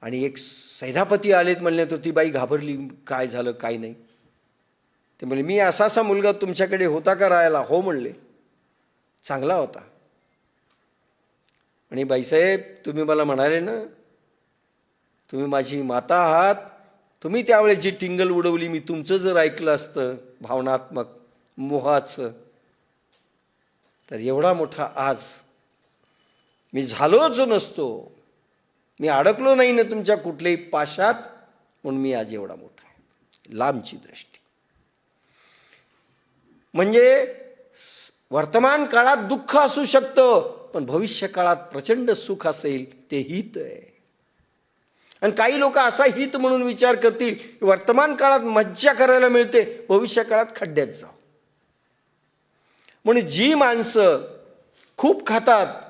आणि एक सेनापती आलेत म्हणल्यानंतर ती बाई घाबरली, काय झालं काय नाही. ते म्हणले, मी असा असा मुलगा तुमच्याकडे होता का राहायला? हो म्हणले. चांगला होता. आणि बाईसाहेब तुम्ही मला म्हणाले ना, तुम्ही माझी माता आहात, तुम्ही त्यावेळेस जी टिंगल उडवली, मी तुमचं जर ऐकलं असतं भावनात्मक मोहाचं, तर एवढा मोठा आज मी झालोच नसतो. मी अडकलो नाही ना तुमच्या कुठल्याही पाशात, म्हणून मी आज एवढा मोठा आहे. लांबची दृष्टी म्हणजे वर्तमान काळात दुःख असू शकतं, पण भविष्य काळात प्रचंड सुख असेल, ते हित आहे. आणि काही लोक असा हित म्हणून विचार करतील, वर्तमान काळात मज्जा करायला मिळते, भविष्य काळात खड्ड्यात जाऊ. म्हणून जी माणसं खूप खातात,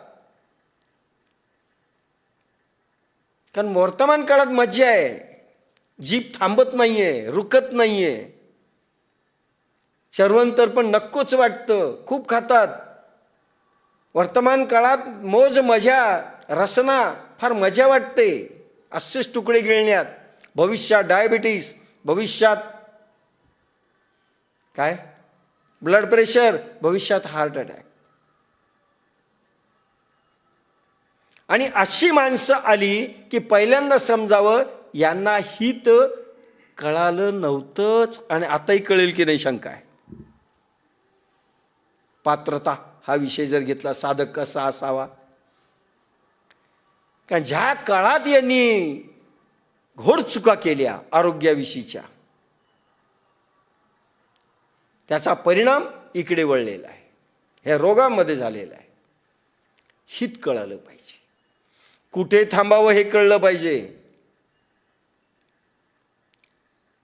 कारण वर्तमान काळात मज्जा आहे, जीभ थांबत नाहीये, रुकत नाहीये, चरवंतर पण नक्कोच वाटतं, खूप खातात. वर्तमान काळात मोज मजा रसना फार मजा वाटते, असेच तुकडे गिळण्यात. भविष्यात डायबिटीस, भविष्यात काय ब्लड प्रेशर, भविष्यात हार्ट अटॅक. आणि अशी माणसं आली की पहिल्यांदा समजावं, यांना हित कळालं नव्हतंच आणि आताही कळेल की नाही शंका आहे. पात्रता हा विषय जर घेतला, साधक कसा असावा, कारण ज्या काळात यांनी घोर चुका केल्या आरोग्याविषयीच्या, त्याचा परिणाम इकडे वळलेला आहे, ह्या रोगांमध्ये झालेला आहे. हित कळालं पाहिजे, कुठे थांबावं हे कळलं पाहिजे,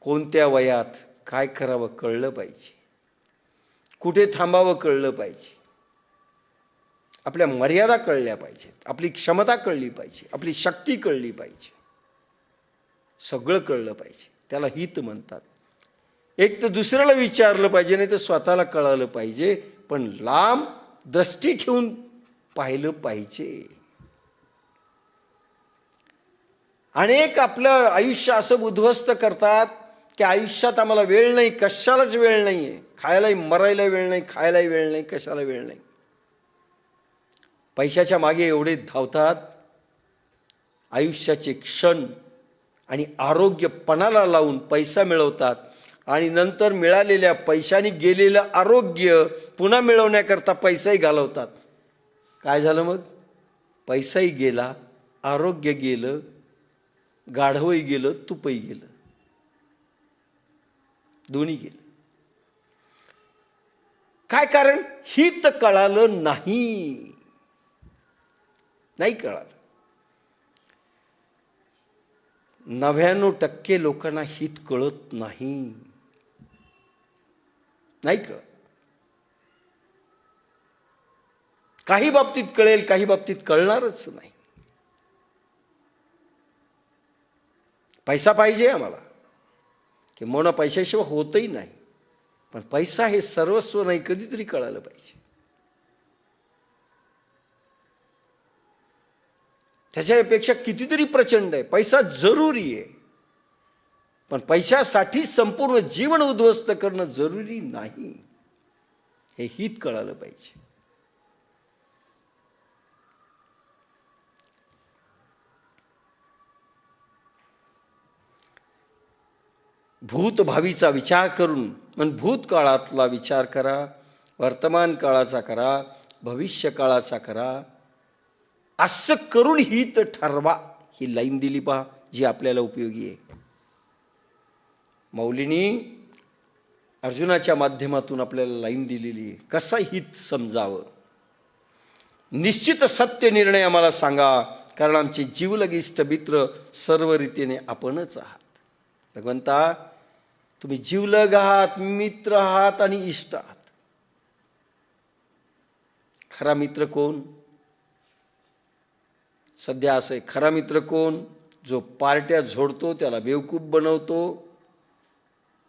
कोणत्या वयात काय करावं कळलं पाहिजे, कुठे थांबावं कळलं पाहिजे, आपल्या मर्यादा कळल्या पाहिजेत, आपली क्षमता कळली पाहिजे, आपली शक्ती कळली पाहिजे, सगळं कळलं पाहिजे. त्याला हित म्हणतात. एक तर दुसऱ्याला विचारलं पाहिजे, नाही तर स्वतःला कळालं पाहिजे, पण लांब दृष्टी ठेवून पाहिलं पाहिजे. अनेक आपलं आयुष्य असं उद्ध्वस्त करतात की आयुष्यात आम्हाला वेळ नाही, कशालाच वेळ नाही आहे, खायलाही मरायला वेळ नाही, खायलाही वेळ नाही, कशाला वेळ नाही. पैशाच्या मागे एवढे धावतात, आयुष्याचे क्षण आणि आरोग्य पणाला लावून पैसा मिळवतात आणि नंतर मिळालेल्या पैशाने गेलेलं आरोग्य पुन्हा मिळवण्याकरता पैसाही घालवतात. काय झालं मग? पैसाही गेला, आरोग्य गेलं, गाढवही गेलं, तुपही गेलं, दोन्ही गेलं. काय कारण? हित कळालं नाही, नाही कळालं. 99% लोकांना हित कळत नाही, नाही कळत. काही बाबतीत कळेल, काही बाबतीत कळणारच नाही. पैसा पाहिजे आम्हाला, की मोना पैशाशिवाय होतही नाही, पण पैसा हे सर्वस्व नाही, कधीतरी कळालं पाहिजे. त्याच्यापेक्षा कितीतरी प्रचंड आहे. पैसा जरुरी आहे, पण पैशासाठी संपूर्ण जीवन उद्ध्वस्त करणं जरुरी नाही, हे हित कळालं पाहिजे. भूत भावीचा विचार करून, म्हणजे भूतकाळातला विचार करा, वर्तमान काळाचा करा, भविष्य काळाचा करा, असं करून हित ठरवा. ही लाईन दिली पहा, जी आपल्याला उपयोगी आहे. मौलीनी अर्जुनाच्या माध्यमातून आपल्याला लाईन दिलेली आहे, कसा हित समजावं. निश्चित सत्य निर्णय आम्हाला सांगा, कारण आमचे जीवलग इष्ट मित्र सर्व रीतीने आपणच आहात. भगवंता, तुम्ही जीवलग आहात, मित्र आहात आणि इष्ट आहात. खरा मित्र कोण? सध्या असं आहे, खरा मित्र कोण? जो पार्ट्या झोडतो, त्याला बेवकूफ बनवतो,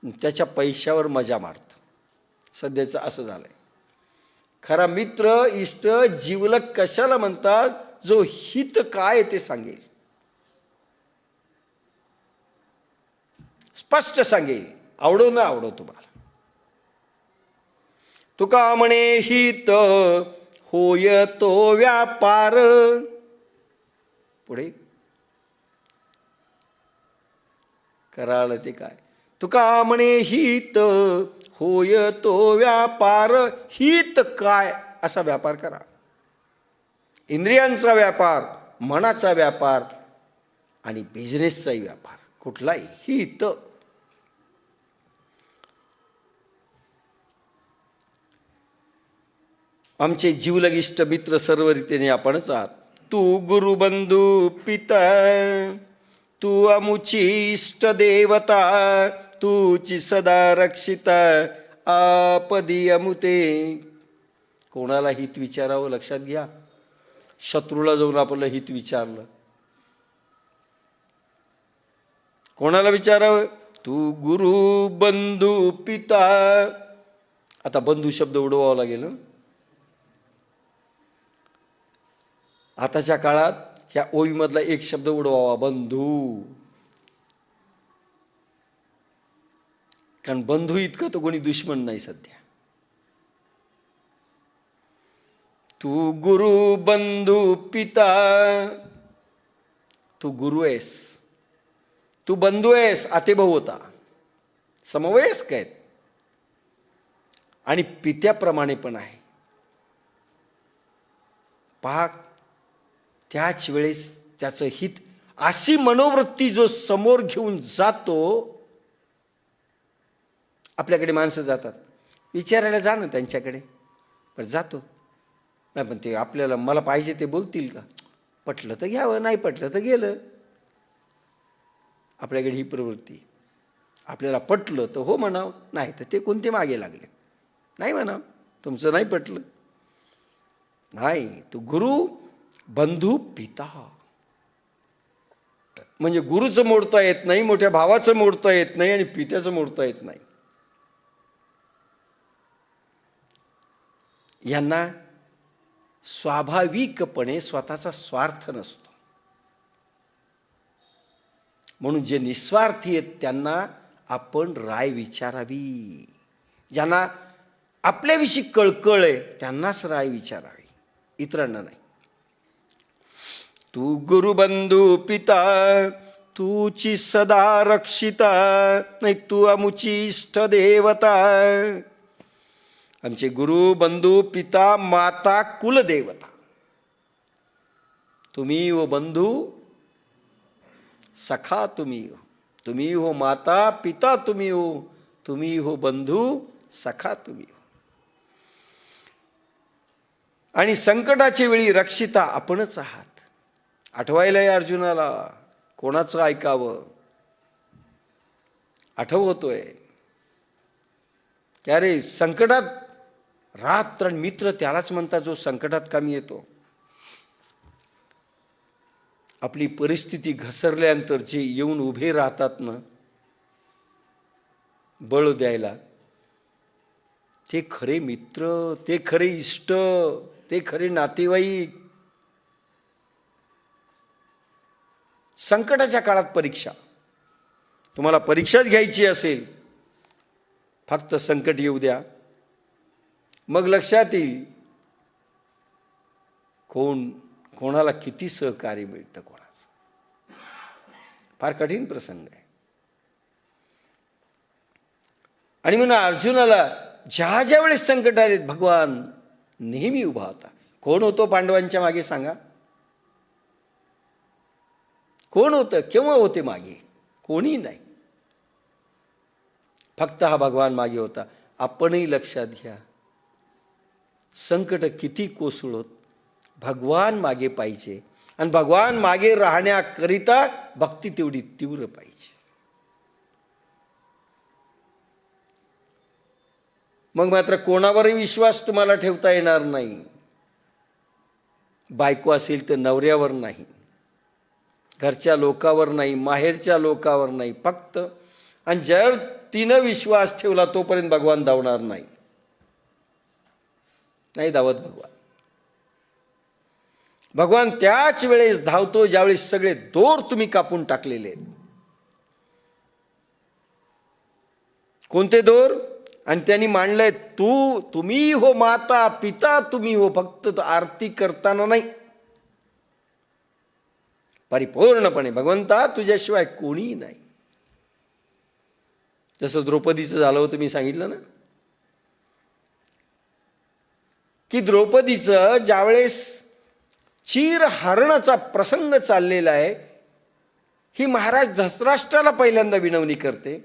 त्याच्या पैशावर मजा मारतो. सध्याचं असं झालंय. खरा मित्र, इष्ट, जीवलग कशाला म्हणतात? जो हित काय ते सांगेल. स्पष्ट सांगेल, आवडो ना आवडो तुम्हाला. तुका म्हणे हित होय तो व्यापार. पुढे कराळ ते काय, तुका म्हणे हित होय तो व्यापार. हित काय, असा व्यापार करा. इंद्रियांचा व्यापार, मनाचा व्यापार आणि बिझनेसचाही व्यापार, कुठलाही हित. आमचे जीवलगिष्ट मित्र सर्व रीतीने आपणच आहात. तू गुरुबंधू पिता, तू अमुची इष्ट देवता, तूची सदा रक्षिता आपदी अमुते. कोणाला हित विचारावं लक्षात घ्या. शत्रूला जाऊन आपलं हित विचारलं, कोणाला विचारावं? तू गुरु बंधू पिता. आता बंधू शब्द उडवावा लागेल. आताच्या काळात ह्या ओळीमधला एक शब्द उडवावा, बंधू. कारण बंधू इतकं तर कोणी दुश्मन नाही सध्या. तू गुरु बंधू पिता. तू गुरु आहेस, तू बंधू आहेस, आतेभाऊ होता, समवयस्क आहेत आणि पित्याप्रमाणे पण आहे. पहा, त्याच वेळेस त्याचं हित, अशी मनोवृत्ती जो समोर घेऊन जातो. आपल्याकडे माणसं जातात, विचारायला जा ना त्यांच्याकडे, पण जातो नाही, पण ते आपल्याला मला पाहिजे ते बोलतील का? पटलं तर घ्यावं, नाही पटलं तर गेलं. आपल्याकडे ही प्रवृत्ती. आपल्याला पटलं तर हो म्हणावं, नाही तर ते कोणते मागे लागले, नाही म्हणावं, तुमचं नाही पटलं. नाही, तू गुरु बंधू पिता. म्हणजे गुरुचं मोडता येत नाही, मोठ्या भावाचं मोडता येत नाही आणि पित्याचं मोडता येत नाही. यांना स्वाभाविकपणे स्वतःचा स्वार्थ नसतो. म्हणून जे निस्वार्थी आहेत त्यांना आपण राय विचारावी. ज्यांना आपल्याविषयी कळकळ आहे त्यांनाच राय विचारावी, इतरांना नाही. तू गुरुबंधू पिता, तूची सदा रक्षिता, नाही तू अमुची इष्ट देवता. आमचे गुरु बंधू पिता माता कुलदेवता. तुम्ही हो बंधू, सखा तुम्ही हो. तुम्ही हो माता पिता, तुम्ही हो, तुम्ही हो बंधू सखा तुम्ही हो. आणि संकटाच्या वेळी रक्षिता आपणच आहात. आठवायलाय अर्जुनाला, कोणाचं ऐकावं आठवतोय. की अरे संकटात रात्र आणि मित्र त्यालाच म्हणतात जो संकटात कामी येतो. आपली परिस्थिती घसरल्यानंतर जे येऊन उभे राहतात ना बळ द्यायला, ते खरे मित्र, ते खरे इष्ट, ते खरे नातेवाईक. संकटाच्या काळात परीक्षा, तुम्हाला परीक्षाच घ्यायची असेल, फक्त संकट येऊ द्या, मग लक्षात येईल कोणाला किती सहकार्य मिळतं, कोणाचं. फार कठीण प्रसंग आहे. आणि म्हणून अर्जुनाला ज्या ज्या वेळेस संकट आले भगवान नेहमी उभा होता. कोण होतो पांडवांच्या मागे सांगा? कोण होतं? केव्हा होते मागे? कोणी नाही, फक्त हा भगवान मागे होता. आपणही लक्षात घ्या, संकट किती कोसळोत, भगवान मागे पाहिजे. आणि भगवान मागे राहण्याकरिता भक्ती तेवढी तीव्र पाहिजे. मग मात्र कोणावरही विश्वास तुम्हाला ठेवता येणार नाही. बायको असेल तर नवऱ्यावर नाही, घरच्या लोकावर नाही, माहेरच्या लोकावर नाही, फक्त. आणि जर तिनं विश्वास ठेवला तोपर्यंत भगवान धावणार नाही. नाही धावत भगवान. भगवान त्याच वेळेस धावतो ज्यावेळेस सगळे दोर तुम्ही कापून टाकलेले आहेत. कोणते दोर? आणि त्यांनी मांडलंय तुम्ही हो माता पिता तुम्ही हो, फक्त आरती करताना नाही, परिपूर्णपणे भगवंता तुझ्याशिवाय कोणी नाही. जसं द्रौपदीचं झालं होतं, मी सांगितलं ना की द्रौपदीचं ज्यावेळेस चीरहरणाचा प्रसंग चाललेला आहे, ही महाराज धृतराष्ट्राला पहिल्यांदा विनवणी करते,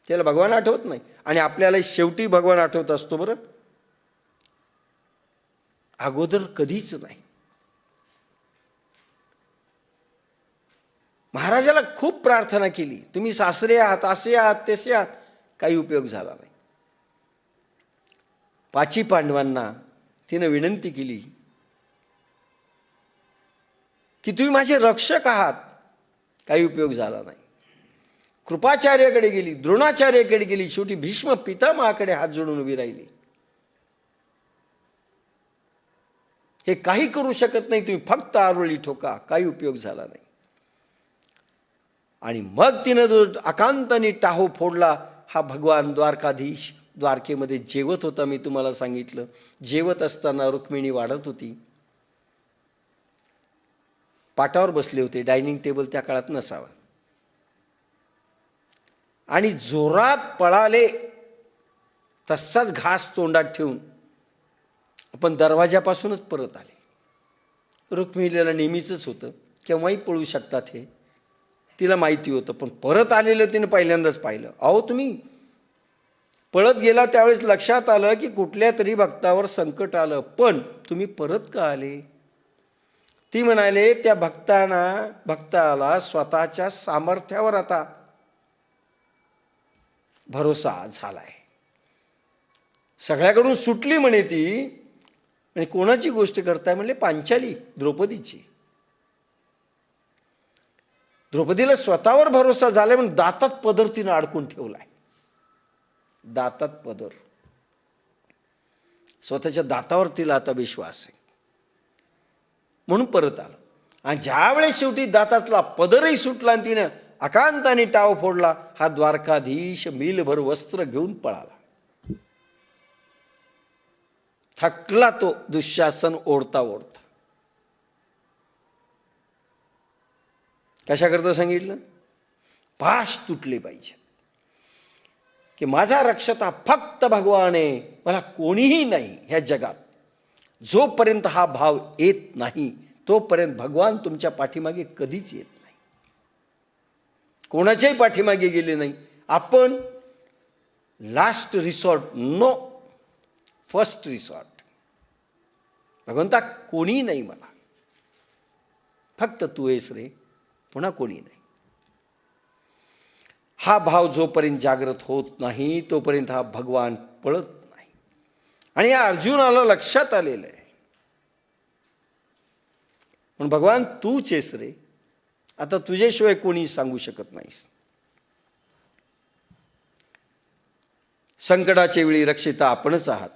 त्याला भगवान आठवत नाही. आणि आपल्याला शेवटी भगवान आठवत असतो बरं, अगोदर कधीच नाही. महाराजाला खूप प्रार्थना केली, तुम्ही सासरे आहात, असे आहात, तसे आहात, काही उपयोग झाला नाही. पाची पांडवांना तिनं विनंती केली की तुम्ही माझे रक्षक आहात, काही उपयोग झाला नाही. कृपाचार्याकडे गेली, द्रोणाचार्याकडे गेली, शेवटी भीष्म पितामहाकडे हात जोडून उभी राहिली. हे काही करू शकत नाही, तुम्ही फक्त आरोळी ठोका, काही उपयोग झाला नाही. आणि मग तिनं जो अकांताने टाहो फोडला, हा भगवान द्वारकाधीश द्वारकेमध्ये जेवत होता. मी तुम्हाला सांगितलं, जेवत असताना रुक्मिणी वाढत होती, पाटावर बसले होते, डायनिंग टेबल त्या काळात नसावा, आणि जोरात पळाले, तसाच घास तोंडात ठेवून आपण दरवाजापासूनच परत आले. रुक्मिणीला नेहमीच होतं, केव्हाही पळू शकतात हे तिला माहिती होतं, पण परत आलेलं तिने पहिल्यांदाच पाहिलं. अहो, तुम्ही पळत गेला त्यावेळेस लक्षात आलं की कुठल्या तरी भक्तावर संकट आलं, पण तुम्ही परत का आले? ती म्हणाले, त्या भक्ताला स्वतःच्या सामर्थ्यावर आता भरोसा झालाय. सगळ्याकडून सुटली म्हणे ती. आणि कोणाची गोष्ट करताय म्हणले? पांचाली, द्रौपदीची. द्रौपदीला स्वतःवर भरोसा झालाय म्हणून दातात पदर तिनं अडकून ठेवलाय. दातात पदर, स्वतःच्या दातावर तिला आता विश्वास आहे, म्हणून परत आलं. आणि ज्यावेळेस शेवटी दातातला पदरही सुटला आणि तिनं अकांताने टाव फोडला, हा द्वारकाधीश मीलभर वस्त्र घेऊन पळाला. थकला तो दुःशासन ओढता ओढता. कशाकरता सांगितलं? पाश तुटले पाहिजे की माझा रक्षता फक्त भगवान आहे, मला कोणीही नाही ह्या जगात. जोपर्यंत हा भाव येत नाही तोपर्यंत भगवान तुमच्या पाठीमागे कधीच येत नाही, कोणाच्याही पाठीमागे गेले नाही. आपण last resort, no first resort. भगवंता कोणी नाही मला, फक्त तू आहेस रे, पुन्हा कोणी नाही. हा भाव जोपर्यंत जागृत होत नाही तोपर्यंत हा भगवान पळत नाही. आणि या अर्जुनाला लक्षात आलेलं आहे, पण भगवान तूच आहेस रे, आता तुझ्याशिवाय कोणी सांगू शकत नाहीस. संकटाच्या वेळी रक्षिता आपणच आहात.